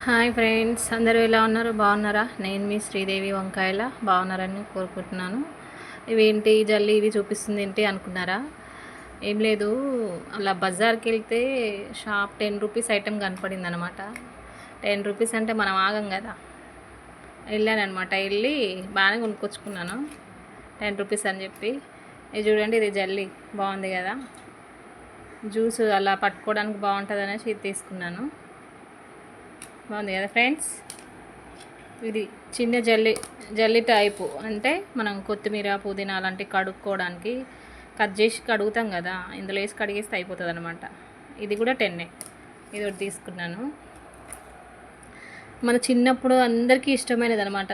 Hi friends, అందరూ ఎలా ఉన్నారు? బాగున్నారా? నేను మీ శ్రీదేవి వంకాయల బాగున్నారని కోరుకుంటున్నాను. ఇవేంటి జల్లి ఇవి చూపిస్తుంది ఏంటి అనుకున్నారా? ఏం లేదు, అలా బజార్కి వెళ్తే షాప్ 10 రూపీస్ ఐటెం కనపడింది అనమాట. 10 రూపీస్ అంటే మనం ఆగం కదా. వెళ్ళానమాట, వెళ్ళి బాగానే కొనుక్కొచ్చుకున్నాను 10 రూపీస్ అని చెప్పి. ఇది చూడండి, ఇది జల్లి బాగుంది కదా, జ్యూస్ అలా పట్టుకోవడానికి బాగుంటుంది అనేసి ఇది తీసుకున్నాను. బాగుంది కదా ఫ్రెండ్స్. ఇది చిన్న జల్లి టైపు, అంటే మనం కొత్తిమీర పుదీనా అలాంటివి కడుక్కోవడానికి కట్ చేసి కడుగుతాం కదా, ఇందులో వేసి కడిగేస్తే అయిపోతుంది అనమాట. ఇది కూడా 10. ఇది ఒకటి తీసుకున్నాను. మన చిన్నప్పుడు అందరికీ ఇష్టమైనది అనమాట.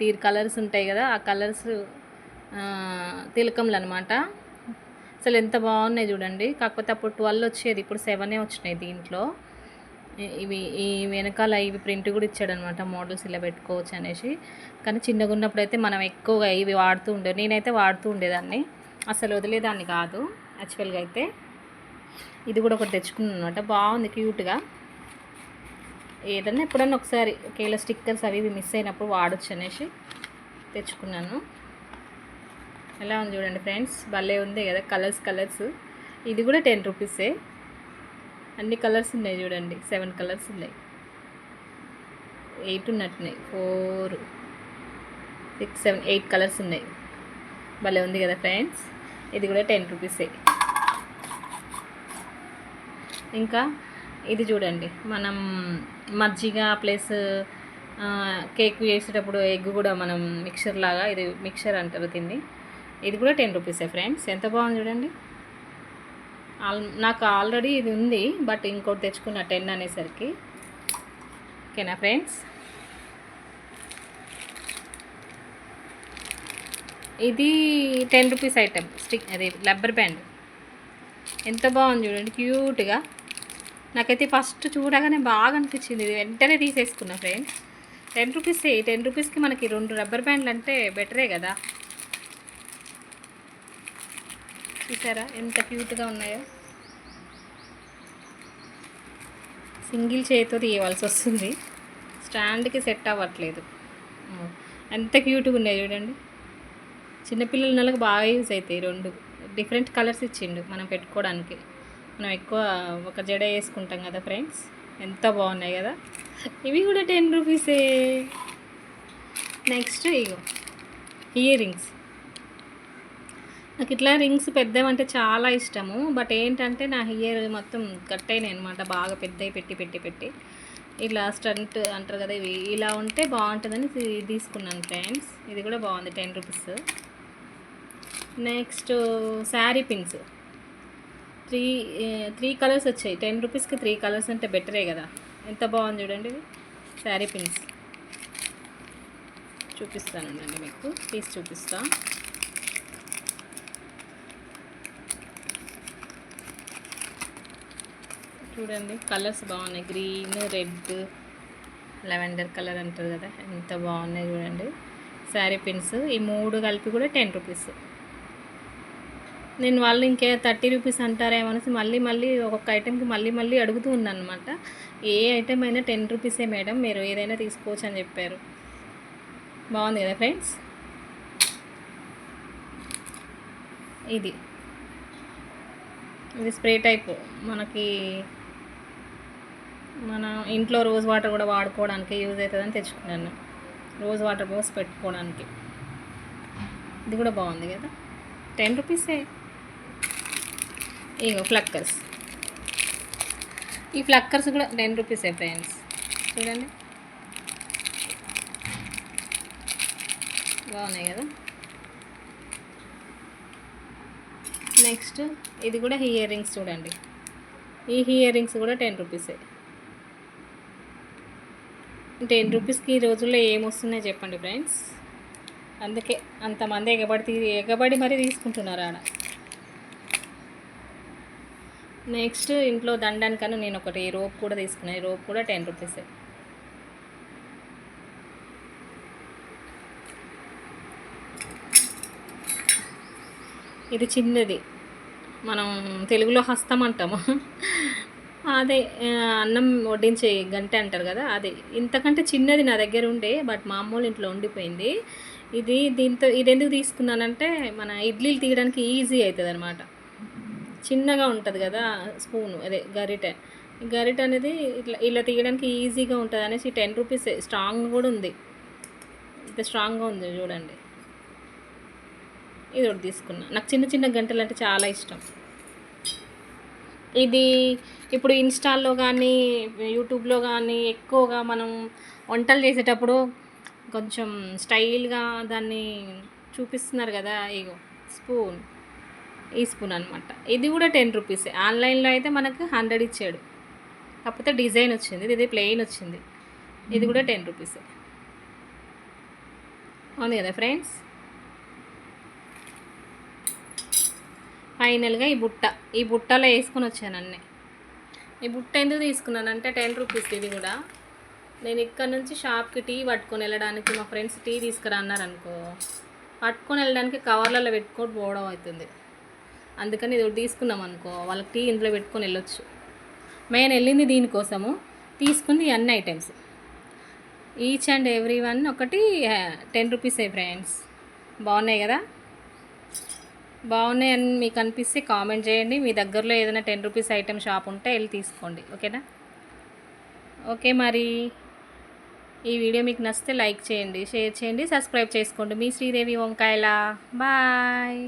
తీర్ కలర్స్ ఉంటాయి కదా, ఆ కలర్స్ తిలకములు అనమాట. అసలు ఎంత బాగున్నాయి చూడండి. కాకపోతే అప్పుడు 12 వచ్చేది, ఇప్పుడు 7 వచ్చినాయి దీంట్లో. ఇవి ఈ వెనకాల ఇవి ప్రింట్ కూడా ఇచ్చాడనమాట, మోడల్స్ ఇలా పెట్టుకోవచ్చు అనేసి. కానీ చిన్నగా ఉన్నప్పుడు అయితే మనం ఎక్కువగా ఇవి వాడుతూ ఉండేది. నేనైతే వాడుతూ ఉండేదాన్ని, అసలు వదిలేదాన్ని కాదు యాక్చువల్గా అయితే. ఇది కూడా ఒకటి తెచ్చుకున్నాను అనమాట, బాగుంది క్యూట్గా. ఏదన్నా ఎప్పుడన్నా ఒకసారి ఒకేలా స్టిక్కర్స్ అవి ఇవి మిస్ అయినప్పుడు వాడచ్చు అనేసి తెచ్చుకున్నాను. ఎలా ఉంది చూడండి ఫ్రెండ్స్, భలే ఉంది కదా, కలర్స్. ఇది కూడా 10 రూపీసే. అన్ని కలర్స్ ఉన్నాయి చూడండి, 7 కలర్స్ ఉన్నాయి. 8 ఉన్నట్టున్నాయి, 4 6 7 8 కలర్స్ ఉన్నాయి. భలే ఉంది కదా ఫ్రెండ్స్. ఇది కూడా 10 రూపీసే. ఇంకా ఇది చూడండి, మనం మజ్జిగ ప్లస్ కేక్ వేసేటప్పుడు ఎగ్ కూడా మనం మిక్చర్ లాగా, ఇది మిక్చర్ అంటారు దీన్ని. ఇది కూడా 10 రూపీసే ఫ్రెండ్స్. ఎంత బాగుంది చూడండి. నాకు ఆల్రెడీ ఇది ఉంది, బట్ ఇంకోటి తెచ్చుకున్న 10 అనేసరికి. ఓకేనా ఫ్రెండ్స్. ఇది 10 రూపీస్ ఐటెం స్టిక్, అది రబ్బర్ బ్యాండ్. ఎంత బాగుంది చూడండి, క్యూట్గా. నాకైతే ఫస్ట్ చూడగానే బాగా అనిపించింది, ఇది వెంటనే తీసేసుకున్నా ఫ్రెండ్స్. 10 రూపీసే. 10 రూపీస్కి మనకి 2 రబ్బర్ బ్యాండ్లు అంటే బెటరే కదా. చూసారా ఎంత క్యూట్గా ఉన్నాయో. సింగిల్ చేతితో తీయవలసి వస్తుంది, స్టాండ్కి సెట్ అవ్వట్లేదు. ఎంత క్యూట్గా ఉన్నాయి చూడండి. చిన్నపిల్లల నెలకు బాగా యూజ్ అవుతాయి. 2 డిఫరెంట్ కలర్స్ ఇచ్చిండు మనం పెట్టుకోవడానికి. మనం ఎక్కువ ఒక జడ వేసుకుంటాం కదా ఫ్రెండ్స్. ఎంత బాగున్నాయి కదా. ఇవి కూడా 10 రూపీసే. నెక్స్ట్ ఇగో ఇయర్ రింగ్స్. నాకు ఇట్లా రింగ్స్ పెద్దవంటే చాలా ఇష్టము, బట్ ఏంటంటే నా ఇయర్ మొత్తం కట్ అయినాయి అనమాట, బాగా పెద్దవి పెట్టి ఇట్లా స్టంట్ అంటారు కదా, ఇవి ఇలా ఉంటే బాగుంటుందని తీసుకున్నాను ఫ్రెండ్స్. ఇది కూడా బాగుంది, 10 rupees. Next sari pins. 3 colours వచ్చాయి. 10 రూపీస్కి 3 కలర్స్ అంటే బెటరే కదా. ఎంత బాగుంది చూడండి ఇది శారీ పిన్స్. చూపిస్తానండి, మీకు తీసి చూపిస్తాను. చూడండి కలర్స్ బాగున్నాయి, గ్రీన్, రెడ్, లెవెండర్ కలర్ అంటారు కదా, ఎంత బాగున్నాయి చూడండి శారీ పిన్స్. ఈ 3 కలిపి కూడా 10 రూపీస్. నేను వాళ్ళు ఇంకే 30 రూపీస్ అంటారేమో అనేసి మళ్ళీ ఒక్కొక్క ఐటెంకి మళ్ళీ అడుగుతూ ఉన్నాను అనమాట. ఏ ఐటెం అయినా 10 రూపీసే మేడం, మీరు ఏదైనా తీసుకోవచ్చు అని చెప్పారు. బాగుంది కదా ఫ్రెండ్స్. ఇది స్ప్రే టైప్, మనకి మన ఇంట్లో రోజ్ వాటర్ కూడా వాడుకోవడానికి యూజ్ అవుతుందని తెచ్చుకున్నాను. రోజ్ వాటర్ పోసి పెట్టుకోవడానికి. ఇది కూడా బాగుంది కదా, 10 రూపీసే. ఇగో ఫ్లక్కర్స్. ఈ ఫ్లక్కర్స్ కూడా 10 రూపీసే ఫ్రెండ్స్. చూడండి బాగున్నాయి కదా. నెక్స్ట్ ఇది కూడా ఇయర్ రింగ్స్ చూడండి. ఈ ఇయర్ రింగ్స్ కూడా 10 రూపీసే. 10 రూపీస్కి ఈ రోజుల్లో ఏమొస్తున్నాయి చెప్పండి ఫ్రెండ్స్. అందుకే అంతమంది ఎగబడి మరీ తీసుకుంటున్నారు ఆడ. నెక్స్ట్ ఇంట్లో దండానికన్నా నేను ఒకటి రోప్ కూడా తీసుకున్నాను. ఈ రోప్ కూడా 10 రూపీసే. ఇది చిన్నది, మనం తెలుగులో హస్తం అంటాము. అదే అన్నం వడ్డించే గంటె అంటారు కదా అది. ఇంతకంటే చిన్నది నా దగ్గర ఉండే బట్ మా అమ్మోళ్ళ ఇంట్లో ఉండిపోయింది. దీంతో ఇదెందుకు తీసుకున్నానంటే మన ఇడ్లీలు తీయడానికి ఈజీ అయితదనమాట. చిన్నగా ఉంటది కదా స్పూను అదే గరిటె. గరిటె అనేది ఇట్లా ఇలా తీయడానికి ఈజీగా ఉంటదనేసి 10 రూపీసే. స్ట్రాంగ్ కూడా ఉంది. ఇంత స్ట్రాంగ్‌గా ఉంది చూడండి. ఇదొకటి తీసుకున్నా. నాకు చిన్న చిన్న గంటెలంటే చాలా ఇష్టం. ఇది ఇప్పుడు ఇన్‌స్టాల్లో గానీ, యూట్యూబ్‌లో గానీ ఎక్కువగా మనం వంటలు చేసేటప్పుడు కొంచెం స్టైల్‌గా దాన్ని చూపిస్తున్నారు గదా! ఇగో స్పూన్. ఈ స్పూన్ అనమాట. ఇది గూడా 10 రూపీసే. ఆన్‌లైన్‌లో అయితే మనకు 100 ఇచ్చాడు. కాకపోతే డిజైన్ వచ్చింది. ఇది ప్లెయిన్ వచ్చింది. ఇది గూడా 10 రూపీసే. అవును గదా ఫ్రెండ్స్. ఫైనల్‌గా ఈ బుట్టలో యేసుకొని వచ్చాను అన్నీ. ఈ బుట్ట ఎందుకు తీసుకున్నానంటే 10 రూపీస్ ఇది కూడా. నేను ఇక్కడ నుంచి షాప్‌కి టీ పట్టుకొని వెళ్ళడానికి మా ఫ్రెండ్స్ టీ తీసుకురా అన్నారనుకో, పట్టుకొని వెళ్ళడానికి కవర్లలో పెట్టుకొని పోవడం అవుతుంది. అందుకని ఇది ఒకటి తీసుకున్నాం అనుకో, వాళ్ళకి టీ ఇందులో పెట్టుకొని వెళ్ళొచ్చు. మెయిన్ వెళ్ళింది దీనికోసము. తీసుకుంది అన్ని items. Each and every one ఒకటి 10 రూపీసే ఫ్రెండ్స్. బాగున్నాయి కదా. బాగున్నాయని మీకు అనిపిస్తే కామెంట్ చేయండి. మీ దగ్గరలో ఏదైనా 10 రూపీస్ ఐటెం షాప్ ఉంటే వెళ్ళి తీసుకోండి. ఓకేనా. ఓకే మరి ఈ వీడియో మీకు నచ్చితే లైక్ చేయండి, షేర్ చేయండి, సబ్స్క్రైబ్ చేసుకోండి. మీ శ్రీదేవి వంకాయల. బాయ్.